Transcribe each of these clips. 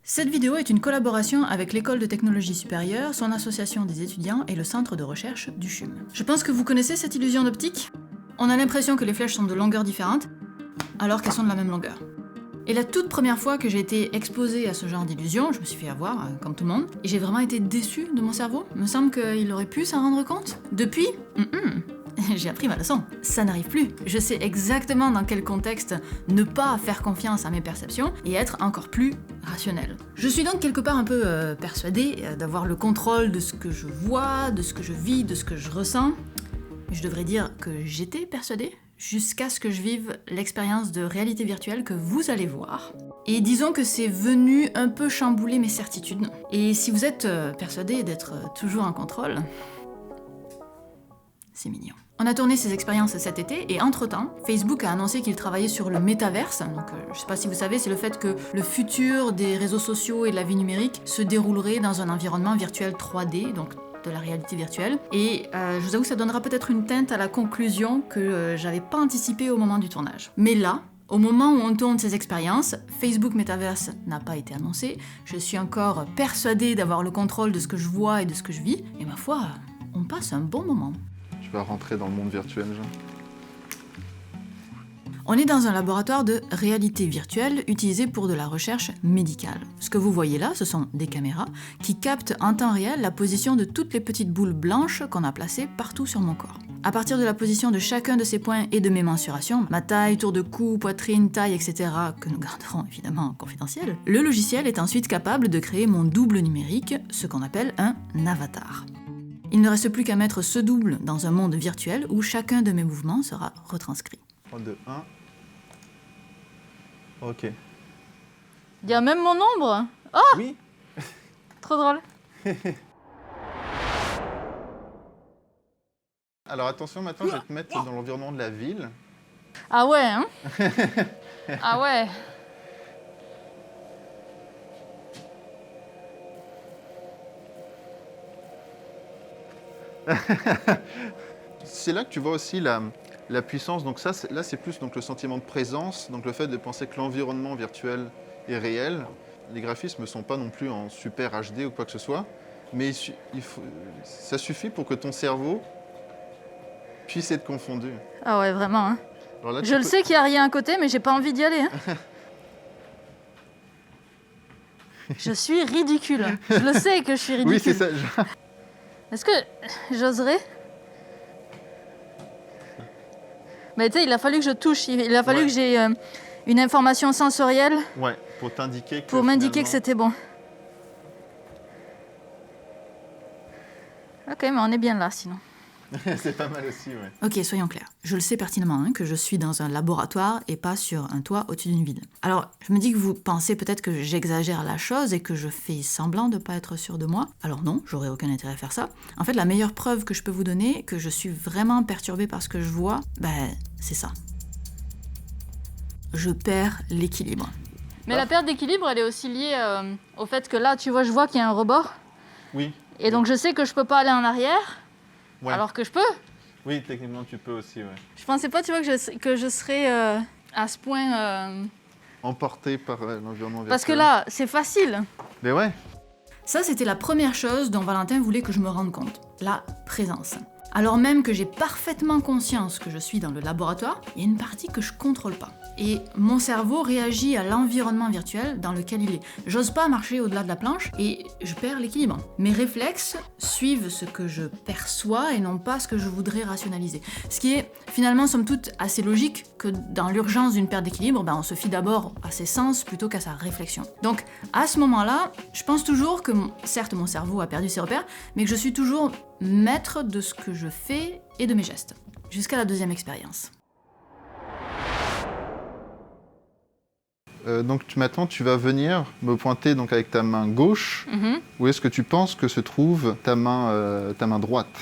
Cette vidéo est une collaboration avec l'École de technologie supérieure, son association des étudiants et le centre de recherche du CHUM. Je pense que vous connaissez cette illusion d'optique. On a l'impression que les flèches sont de longueurs différentes, alors qu'elles sont de la même longueur. Et la toute première fois que j'ai été exposée à ce genre d'illusion, je me suis fait avoir, comme tout le monde, et j'ai vraiment été déçue de mon cerveau. Il me semble qu'il aurait pu s'en rendre compte. Depuis, j'ai appris ma leçon. Ça n'arrive plus. Je sais exactement dans quel contexte ne pas faire confiance à mes perceptions et être encore plus rationnel. Je suis donc quelque part un peu persuadée d'avoir le contrôle de ce que je vois, de ce que je vis, de ce que je ressens. Je devrais dire que j'étais persuadée jusqu'à ce que je vive l'expérience de réalité virtuelle que vous allez voir. Et disons que c'est venu un peu chambouler mes certitudes. Et si vous êtes persuadé d'être toujours en contrôle, c'est mignon. On a tourné ces expériences cet été et entre-temps, Facebook a annoncé qu'il travaillait sur le métaverse. Donc, je sais pas si vous savez, c'est le fait que le futur des réseaux sociaux et de la vie numérique se déroulerait dans un environnement virtuel 3D, donc de la réalité virtuelle. Et je vous avoue que ça donnera peut-être une teinte à la conclusion que j'avais pas anticipée au moment du tournage. Mais là, au moment où on tourne ces expériences, Facebook Metaverse n'a pas été annoncé. Je suis encore persuadée d'avoir le contrôle de ce que je vois et de ce que je vis. Et ma foi, on passe un bon moment. Tu vas rentrer dans le monde virtuel, Jean. On est dans un laboratoire de réalité virtuelle utilisé pour de la recherche médicale. Ce que vous voyez là, ce sont des caméras qui captent en temps réel la position de toutes les petites boules blanches qu'on a placées partout sur mon corps. À partir de la position de chacun de ces points et de mes mensurations, ma taille, tour de cou, poitrine, taille, etc., que nous garderons évidemment confidentiel, le logiciel est ensuite capable de créer mon double numérique, ce qu'on appelle un avatar. Il ne reste plus qu'à mettre ce double dans un monde virtuel où chacun de mes mouvements sera retranscrit. 3, 2, 1. Ok. Il y a même mon ombre. Oh, Oui. trop drôle. Alors attention, maintenant, je vais te mettre dans l'environnement de la ville. Ah ouais, hein. Ah ouais. C'est là que tu vois aussi la puissance. Donc ça, là, c'est plus donc, le sentiment de présence, donc le fait de penser que l'environnement virtuel est réel. Les graphismes ne sont pas non plus en super HD ou quoi que ce soit, mais ça suffit pour que ton cerveau puisse être confondu. Ah ouais, vraiment, hein. Alors là, Je le sais qu'il n'y a rien à côté, mais j'ai pas envie d'y aller, hein. Je suis ridicule. Je le sais que je suis ridicule. Oui, c'est ça. Est-ce que j'oserais? Mais tu sais, il a fallu que je touche, il a fallu que j'ai une information sensorielle Ouais, pour t'indiquer que pour m'indiquer que finalement- c'était bon. Ok, mais on est bien là sinon. C'est pas mal aussi, ouais. Ok, soyons clairs. Je le sais pertinemment que je suis dans un laboratoire et pas sur un toit au-dessus d'une ville. Alors, je me dis que vous pensez peut-être que j'exagère la chose et que je fais semblant de pas être sûre de moi. Alors non, j'aurais aucun intérêt à faire ça. En fait, la meilleure preuve que je peux vous donner que je suis vraiment perturbée par ce que je vois, c'est ça. Je perds l'équilibre. Mais la perte d'équilibre, elle est aussi liée au fait que là, tu vois, je vois qu'il y a un rebord. Oui. Et donc je sais que je peux pas aller en arrière, Ouais. alors que je peux. Oui, techniquement, tu peux aussi, ouais. Je pensais pas, tu vois, que je serais à ce point... Emporté par l'environnement virtuel. Parce que là, c'est facile. Mais ouais. Ça, c'était la première chose dont Valentin voulait que je me rende compte. La présence. Alors même que j'ai parfaitement conscience que je suis dans le laboratoire, il y a une partie que je contrôle pas. Et mon cerveau réagit à l'environnement virtuel dans lequel il est. J'ose pas marcher au-delà de la planche et je perds l'équilibre. Mes réflexes suivent ce que je perçois et non pas ce que je voudrais rationaliser. Ce qui est finalement somme toute assez logique que dans l'urgence d'une perte d'équilibre, on se fie d'abord à ses sens plutôt qu'à sa réflexion. Donc à ce moment-là, je pense toujours que certes mon cerveau a perdu ses repères, mais que je suis toujours maître de ce que je fais et de mes gestes. Jusqu'à la deuxième expérience. Donc maintenant, tu vas venir me pointer donc, avec ta main gauche. Où est-ce que tu penses que se trouve ta main droite?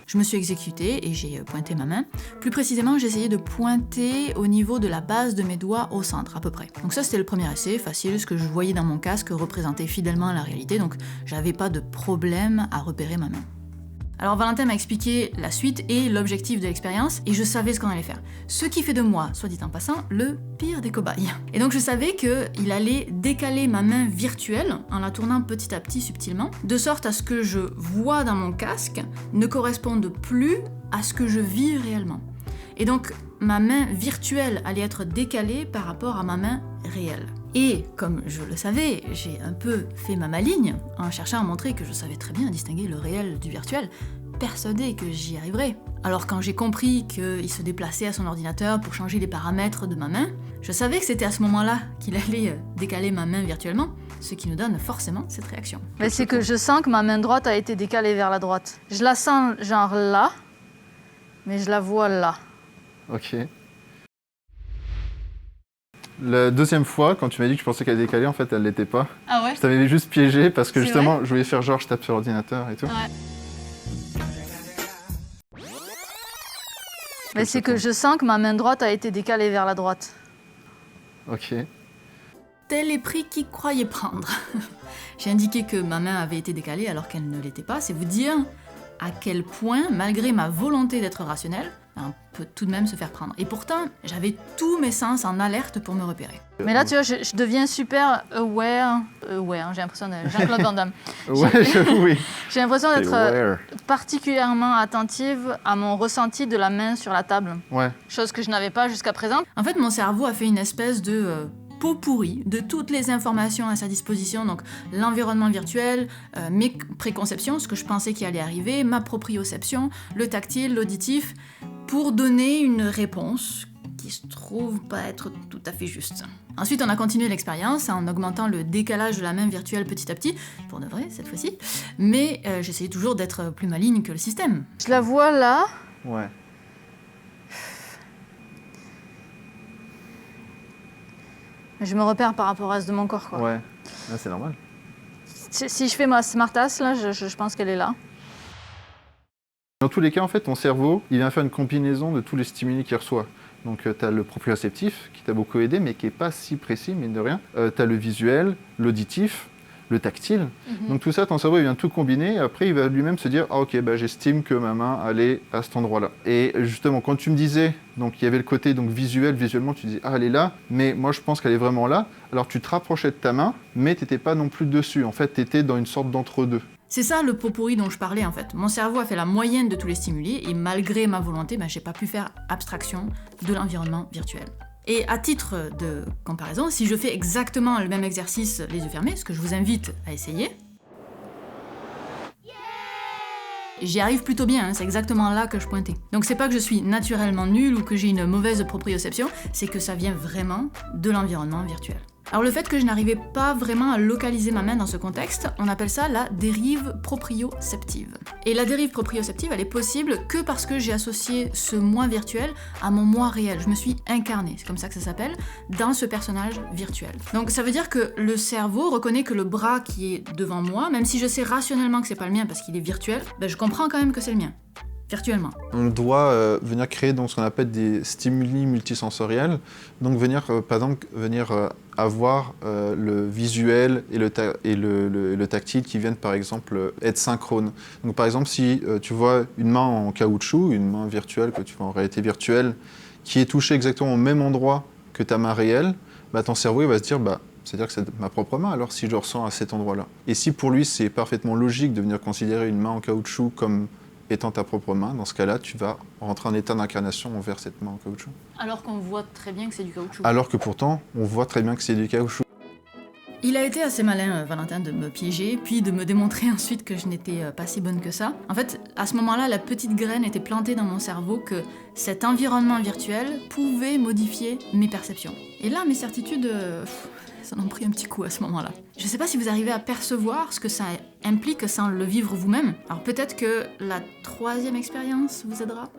Je me suis exécutée et j'ai pointé ma main. Plus précisément, j'ai essayé de pointer au niveau de la base de mes doigts au centre, à peu près. Donc ça, c'était le premier essai, facile. Ce que je voyais dans mon casque représentait fidèlement la réalité, donc j'avais pas de problème à repérer ma main. Alors Valentin m'a expliqué la suite et l'objectif de l'expérience, et je savais ce qu'on allait faire. Ce qui fait de moi, soit dit en passant, le pire des cobayes. Et donc je savais qu'il allait décaler ma main virtuelle, en la tournant petit à petit subtilement, de sorte à ce que je vois dans mon casque ne corresponde plus à ce que je vis réellement. Et donc ma main virtuelle allait être décalée par rapport à ma main réelle. Et comme je le savais, j'ai un peu fait ma maligne en cherchant à montrer que je savais très bien distinguer le réel du virtuel, persuadée que j'y arriverais. Alors quand j'ai compris qu'il se déplaçait à son ordinateur pour changer les paramètres de ma main, je savais que c'était à ce moment-là qu'il allait décaler ma main virtuellement, ce qui nous donne forcément cette réaction. Mais c'est que je sens que ma main droite a été décalée vers la droite. Je la sens genre là, mais je la vois là. Ok. La deuxième fois, quand tu m'as dit que je pensais qu'elle décalait, en fait, elle l'était pas. Ah ouais? Je t'avais juste piégé parce que C'est justement, je voulais faire genre, je tape sur l'ordinateur et tout. Ouais. Mais c'est que je sens que ma main droite a été décalée vers la droite. Ok. Tel est pris qui croyait prendre. J'ai indiqué que ma main avait été décalée alors qu'elle ne l'était pas, c'est vous dire à quel point, malgré ma volonté d'être rationnelle, on peut tout de même se faire prendre. Et pourtant, j'avais tous mes sens en alerte pour me repérer. Mais là, tu vois, je deviens super aware, j'ai l'impression de Jean-Claude Van Damme. Ouais, j'avoue, oui. J'ai l'impression T'es d'être aware. particulièrement attentive à mon ressenti de la main sur la table. Ouais. Chose que je n'avais pas jusqu'à présent. En fait, mon cerveau a fait une espèce de pot pourri de toutes les informations à sa disposition, donc l'environnement virtuel, mes préconceptions, ce que je pensais qui allait arriver, ma proprioception, le tactile, l'auditif, pour donner une réponse qui se trouve pas être tout à fait juste. Ensuite, on a continué l'expérience en augmentant le décalage de la main virtuelle petit à petit, pour de vrai cette fois-ci, mais j'essayais toujours d'être plus maligne que le système. Je la vois là. Ouais. Mais je me repère par rapport au reste de mon corps, quoi. Ouais. Là, c'est normal. Si je fais ma smartass, là, je pense qu'elle est là. Dans tous les cas, en fait, ton cerveau, il vient faire une combinaison de tous les stimuli qu'il reçoit. Donc, tu as le proprioceptif, qui t'a beaucoup aidé, mais qui n'est pas si précis, mine de rien. Tu as le visuel, l'auditif, le tactile. Donc, tout ça, ton cerveau, il vient tout combiner. Et après, il va lui-même se dire « Ah, ok, bah, j'estime que ma main allait à cet endroit-là. » Et justement, quand tu me disais, donc, il y avait le côté donc, visuel, visuellement, tu disais « Ah, elle est là, mais moi, je pense qu'elle est vraiment là. » Alors, tu te rapprochais de ta main, mais tu n'étais pas non plus dessus. En fait, tu étais dans une sorte d'entre-deux. C'est ça le pot pourri dont je parlais en fait. Mon cerveau a fait la moyenne de tous les stimuli et malgré ma volonté, j'ai pas pu faire abstraction de l'environnement virtuel. Et à titre de comparaison, si je fais exactement le même exercice les yeux fermés, ce que je vous invite à essayer, j'y arrive plutôt bien, c'est exactement là que je pointais. Donc c'est pas que je suis naturellement nulle ou que j'ai une mauvaise proprioception, c'est que ça vient vraiment de l'environnement virtuel. Alors le fait que je n'arrivais pas vraiment à localiser ma main dans ce contexte, on appelle ça la dérive proprioceptive. Et la dérive proprioceptive, elle est possible que parce que j'ai associé ce moi virtuel à mon moi réel. Je me suis incarnée, c'est comme ça que ça s'appelle, dans ce personnage virtuel. Donc ça veut dire que le cerveau reconnaît que le bras qui est devant moi, même si je sais rationnellement que c'est pas le mien parce qu'il est virtuel, je comprends quand même que c'est le mien. Virtuellement. On doit venir créer donc, ce qu'on appelle des stimuli multisensoriels, donc venir, par exemple, avoir le visuel et le tactile qui viennent par exemple être synchrones. Donc par exemple, si tu vois une main en caoutchouc, une main virtuelle que tu vois en réalité virtuelle, qui est touchée exactement au même endroit que ta main réelle, ton cerveau il va se dire c'est-à-dire que c'est ma propre main, alors si je le ressens à cet endroit-là. Et si pour lui c'est parfaitement logique de venir considérer une main en caoutchouc comme étant ta propre main, dans ce cas-là, tu vas rentrer en état d'incarnation envers cette main en caoutchouc. Alors qu'on voit très bien que c'est du caoutchouc. Alors que pourtant, on voit très bien que c'est du caoutchouc. Il a été assez malin, Valentin, de me piéger, puis de me démontrer ensuite que je n'étais pas si bonne que ça. En fait, à ce moment-là, la petite graine était plantée dans mon cerveau que cet environnement virtuel pouvait modifier mes perceptions. Et là, mes certitudes, ça en a pris un petit coup à ce moment-là. Je sais pas si vous arrivez à percevoir ce que ça implique sans le vivre vous-même. Alors peut-être que la troisième expérience vous aidera.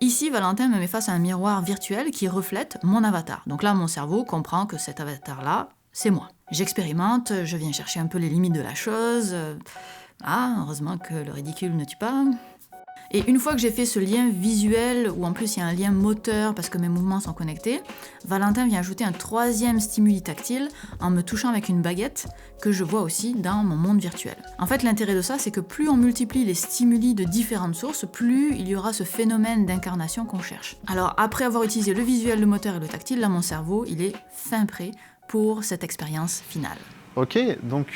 Ici, Valentin me met face à un miroir virtuel qui reflète mon avatar. Donc là, mon cerveau comprend que cet avatar-là, c'est moi. J'expérimente, je viens chercher un peu les limites de la chose. Heureusement que le ridicule ne tue pas. Et une fois que j'ai fait ce lien visuel, où en plus il y a un lien moteur parce que mes mouvements sont connectés, Valentin vient ajouter un troisième stimuli tactile en me touchant avec une baguette que je vois aussi dans mon monde virtuel. En fait, l'intérêt de ça, c'est que plus on multiplie les stimuli de différentes sources, plus il y aura ce phénomène d'incarnation qu'on cherche. Alors après avoir utilisé le visuel, le moteur et le tactile, là mon cerveau, il est fin prêt pour cette expérience finale. Ok, donc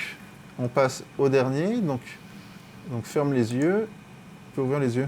on passe au dernier. Donc ferme les yeux. Tu peux ouvrir les yeux.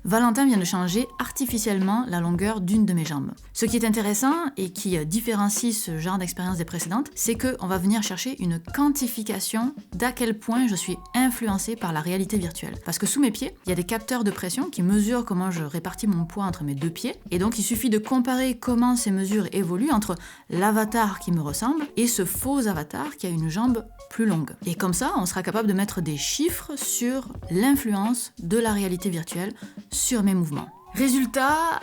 Valentin vient de changer artificiellement la longueur d'une de mes jambes. Ce qui est intéressant et qui différencie ce genre d'expérience des précédentes, c'est qu'on va venir chercher une quantification d'à quel point je suis influencée par la réalité virtuelle. Parce que sous mes pieds, il y a des capteurs de pression qui mesurent comment je répartis mon poids entre mes deux pieds, et donc il suffit de comparer comment ces mesures évoluent entre l'avatar qui me ressemble et ce faux avatar qui a une jambe plus longue. Et comme ça, on sera capable de mettre des chiffres sur l'influence de la réalité virtuelle sur mes mouvements. Résultat,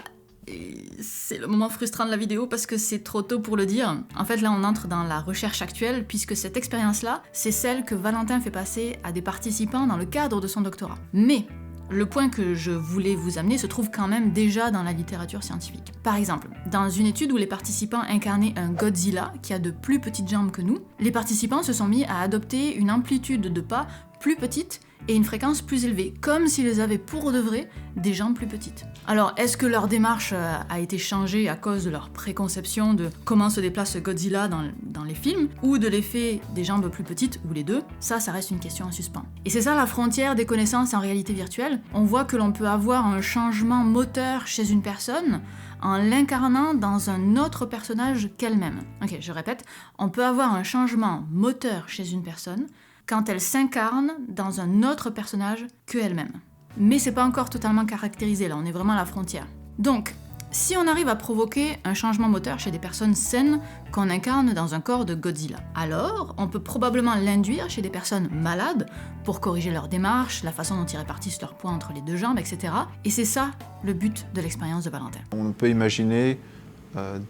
c'est le moment frustrant de la vidéo parce que c'est trop tôt pour le dire. En fait, là, on entre dans la recherche actuelle puisque cette expérience-là, c'est celle que Valentin fait passer à des participants dans le cadre de son doctorat. Mais le point que je voulais vous amener se trouve quand même déjà dans la littérature scientifique. Par exemple, dans une étude où les participants incarnaient un Godzilla qui a de plus petites jambes que nous, les participants se sont mis à adopter une amplitude de pas plus petite et une fréquence plus élevée, comme s'ils avaient pour de vrai des jambes plus petites. Alors, est-ce que leur démarche a été changée à cause de leur préconception de comment se déplace Godzilla dans les films, ou de l'effet des jambes plus petites, ou les deux? Ça reste une question en suspens. Et c'est ça la frontière des connaissances en réalité virtuelle. On voit que l'on peut avoir un changement moteur chez une personne en l'incarnant dans un autre personnage qu'elle-même. Ok, je répète, on peut avoir un changement moteur chez une personne quand elle s'incarne dans un autre personnage qu'elle-même. Mais c'est pas encore totalement caractérisé, là, on est vraiment à la frontière. Donc, si on arrive à provoquer un changement moteur chez des personnes saines qu'on incarne dans un corps de Godzilla, alors on peut probablement l'induire chez des personnes malades pour corriger leur démarche, la façon dont ils répartissent leur poids entre les deux jambes, etc. Et c'est ça le but de l'expérience de Valentin. On peut imaginer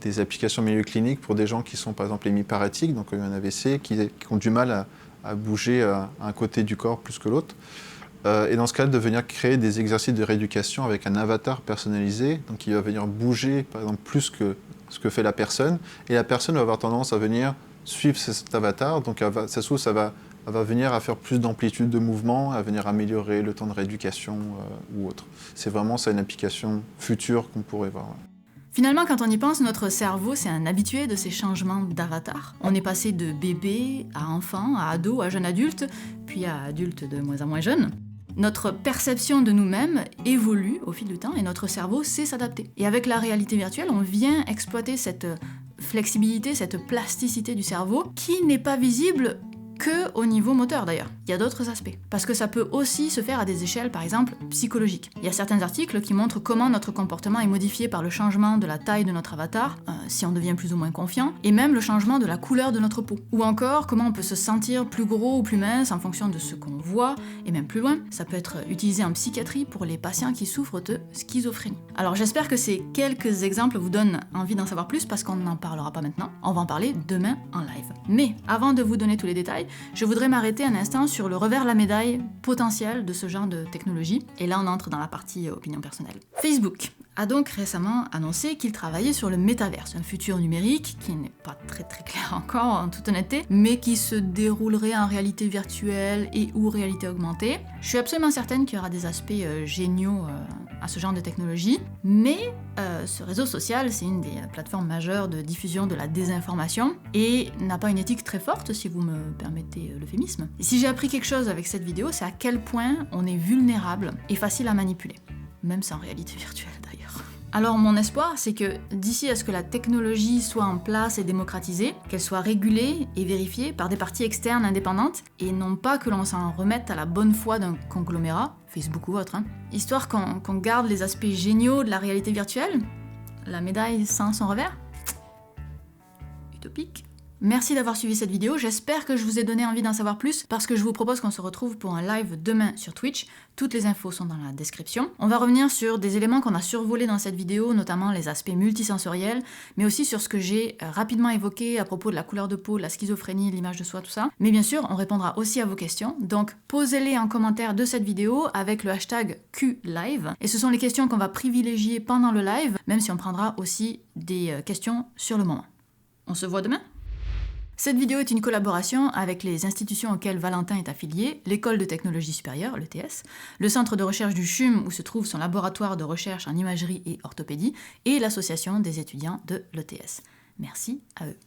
des applications milieu clinique pour des gens qui sont par exemple hémiparatiques, donc un AVC, qui ont du mal à bouger à un côté du corps plus que l'autre. Et dans ce cas, de venir créer des exercices de rééducation avec un avatar personnalisé, donc il va venir bouger par exemple plus que ce que fait la personne, et la personne va avoir tendance à venir suivre cet avatar, donc ça va venir à faire plus d'amplitude de mouvement, à venir améliorer le temps de rééducation ou autre. C'est vraiment ça une application future qu'on pourrait voir. Ouais. Finalement, quand on y pense, notre cerveau, c'est un habitué de ces changements d'avatar. On est passé de bébé à enfant, à ado, à jeune adulte, puis à adulte de moins en moins jeune. Notre perception de nous-mêmes évolue au fil du temps et notre cerveau sait s'adapter. Et avec la réalité virtuelle, on vient exploiter cette flexibilité, cette plasticité du cerveau qui n'est pas visible que au niveau moteur d'ailleurs. Il y a d'autres aspects. Parce que ça peut aussi se faire à des échelles, par exemple, psychologiques. Il y a certains articles qui montrent comment notre comportement est modifié par le changement de la taille de notre avatar, si on devient plus ou moins confiant, et même le changement de la couleur de notre peau. Ou encore, comment on peut se sentir plus gros ou plus mince en fonction de ce qu'on voit, et même plus loin. Ça peut être utilisé en psychiatrie pour les patients qui souffrent de schizophrénie. Alors j'espère que ces quelques exemples vous donnent envie d'en savoir plus, parce qu'on n'en parlera pas maintenant. On va en parler demain en live. Mais avant de vous donner tous les détails, je voudrais m'arrêter un instant sur le revers de la médaille potentiel de ce genre de technologie. Et là, on entre dans la partie opinion personnelle. Facebook a donc récemment annoncé qu'il travaillait sur le métaverse, un futur numérique qui n'est pas très clair encore, en toute honnêteté, mais qui se déroulerait en réalité virtuelle et ou réalité augmentée. Je suis absolument certaine qu'il y aura des aspects géniaux à ce genre de technologie, mais ce réseau social, c'est une des plateformes majeures de diffusion de la désinformation et n'a pas une éthique très forte, si vous me permettez l'euphémisme. Et si j'ai appris quelque chose avec cette vidéo, c'est à quel point on est vulnérable et facile à manipuler, même sans réalité virtuelle d'ailleurs. Alors mon espoir, c'est que d'ici à ce que la technologie soit en place et démocratisée, qu'elle soit régulée et vérifiée par des parties externes indépendantes, et non pas que l'on s'en remette à la bonne foi d'un conglomérat, Facebook ou autre, histoire qu'on garde les aspects géniaux de la réalité virtuelle, la médaille sans son revers. Utopique. Merci d'avoir suivi cette vidéo, j'espère que je vous ai donné envie d'en savoir plus parce que je vous propose qu'on se retrouve pour un live demain sur Twitch. Toutes les infos sont dans la description. On va revenir sur des éléments qu'on a survolés dans cette vidéo, notamment les aspects multisensoriels, mais aussi sur ce que j'ai rapidement évoqué à propos de la couleur de peau, la schizophrénie, l'image de soi, tout ça. Mais bien sûr, on répondra aussi à vos questions, donc posez-les en commentaire de cette vidéo avec le hashtag QLive. Et ce sont les questions qu'on va privilégier pendant le live, même si on prendra aussi des questions sur le moment. On se voit demain ? Cette vidéo est une collaboration avec les institutions auxquelles Valentin est affilié, l'École de technologie supérieure, l'ETS, le centre de recherche du CHUM où se trouve son laboratoire de recherche en imagerie et orthopédie, et l'association des étudiants de l'ETS. Merci à eux.